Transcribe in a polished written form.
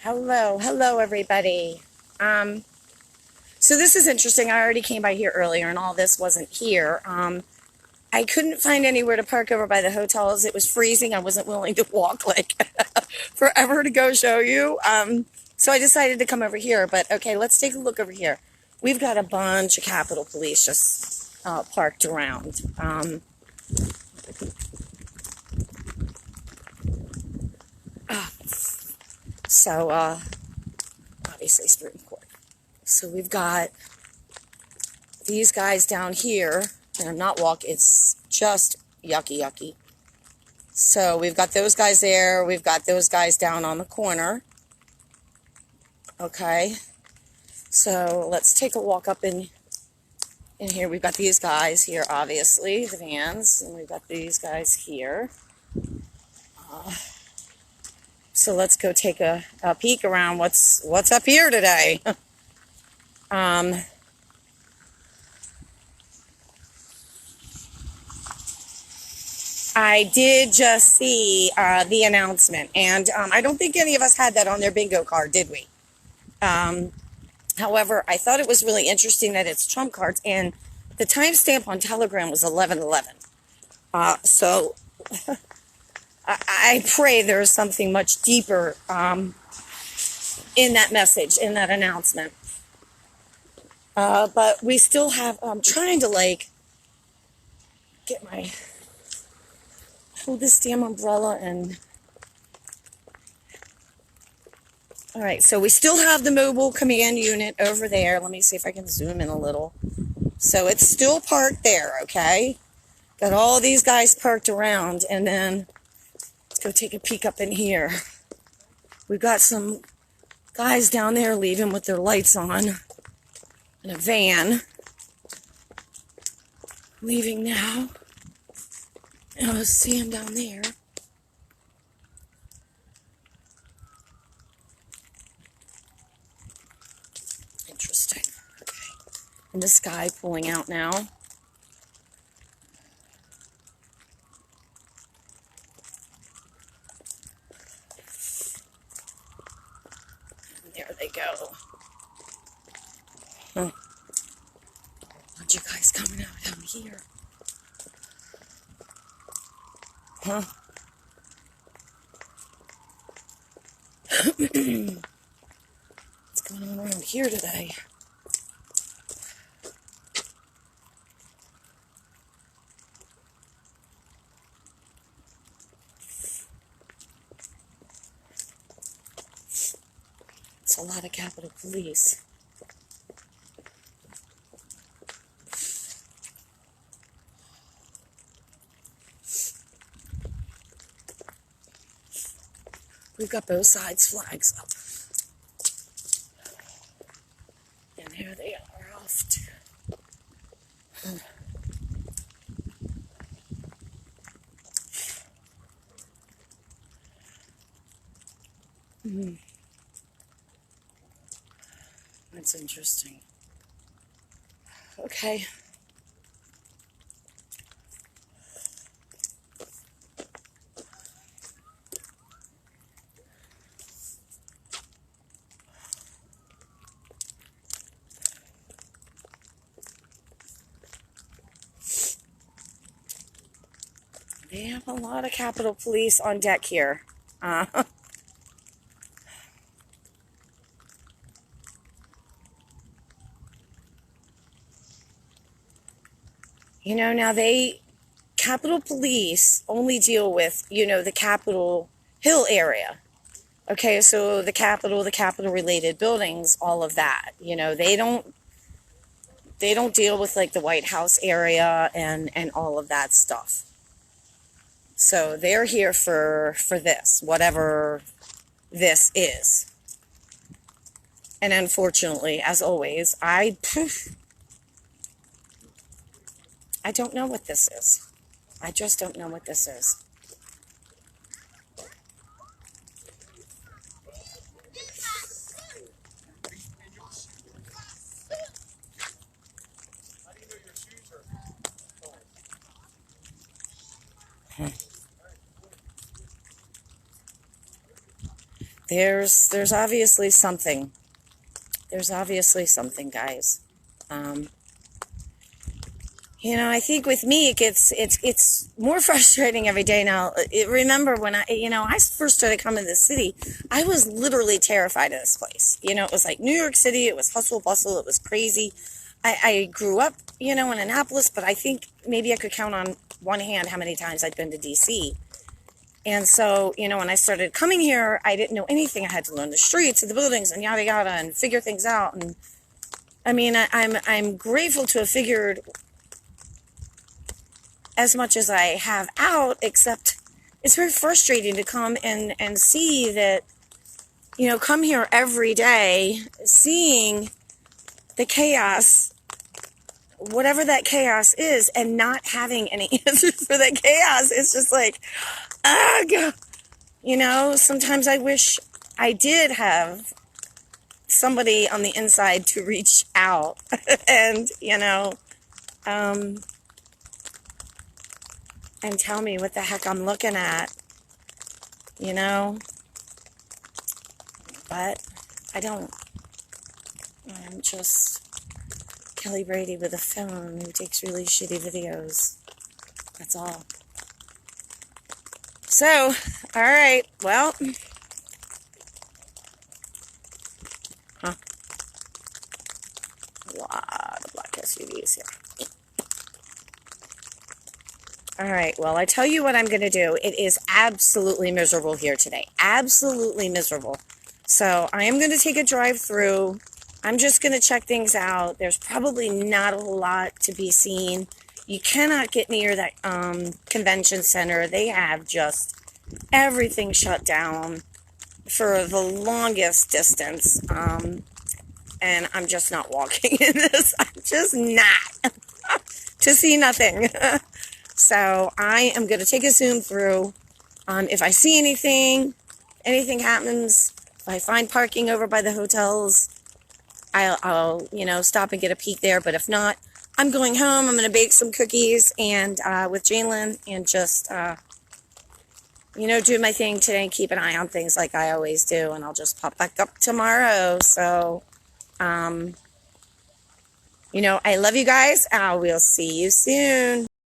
Hello, everybody. Um, so this is interesting. I already came by here earlier, and all this wasn't here. I couldn't find anywhere to park over by the hotels. It was freezing. I wasn't willing to walk like forever to go show you. So I decided to come over here. But okay, let's take a look over here. We've got a bunch of Capitol Police just parked around. So obviously Supreme Court. So we've got these guys down here, and I'm not walking, it's just yucky. So we've got those guys there, we've got those guys down on the corner. Okay, so let's take a walk up in here. We've got these guys here, obviously, the vans, and we've got these guys here. So let's go take a peek around what's up here today. I did just see the announcement, and I don't think any of us had that on their bingo card, did we? However, I thought it was really interesting that it's Trump cards, and the timestamp on Telegram was 11/11. So I pray there is something much deeper in that message, in that announcement. But we still have, I'm trying to hold this damn umbrella and, all right, so we still have the mobile command unit over there. Let me see if I can zoom in a little. So it's still parked there, okay? Got all these guys parked around, and then let's go take a peek up in here. We've got some guys down there leaving with their lights on in a van. Leaving now. And I see him down there. Interesting. Okay. And this guy pulling out now. And there they go. Oh. Aren't you guys coming out down here? Huh? What's going on around here today? It's a lot of Capitol Police. We've got both sides flags up. And here they are off to. That's interesting. Okay. They have a lot of Capitol Police on deck here. Now Capitol Police only deal with, the Capitol Hill area. Okay, so the Capitol related buildings, all of that. They don't deal with like the White House area and all of that stuff. So they're here for this, whatever this is. And unfortunately, as always, I don't know what this is. I just don't know what this is. There's obviously something. There's obviously something, guys. Um, I think with me, it's more frustrating every day now. Remember when I first started coming to the city, I was literally terrified of this place. It was like New York City. It was hustle bustle. It was crazy. I grew up, in Annapolis, but I think maybe I could count on one hand how many times I'd been to DC. And so, when I started coming here, I didn't know anything. I had to learn the streets and the buildings and yada yada and figure things out. And I mean, I'm grateful to have figured as much as I have out, except it's very frustrating to come and see that, come here every day, seeing the chaos, whatever that chaos is, and not having any answers for that chaos. It's just like, ugh. Sometimes I wish I did have somebody on the inside to reach out and, and tell me what the heck I'm looking at, but I don't. I'm just Kelly Brady with a phone who takes really shitty videos. That's all. So, all right, well, a lot of black SUVs here. All right, well, I tell you what I'm going to do. It is absolutely miserable here today. Absolutely miserable. So I am going to take a drive through. I'm just going to check things out. There's probably not a lot to be seen. You cannot get near that convention center. They have just everything shut down for the longest distance. And I'm just not walking in this. I'm just not. To see nothing. So I am going to take a zoom through. If I see anything happens, if I find parking over by the hotels, I'll stop and get a peek there. But if not, I'm going home. I'm going to bake some cookies and with Jalen and just, do my thing today and keep an eye on things like I always do. And I'll just pop back up tomorrow. So, I love you guys. I will see you soon.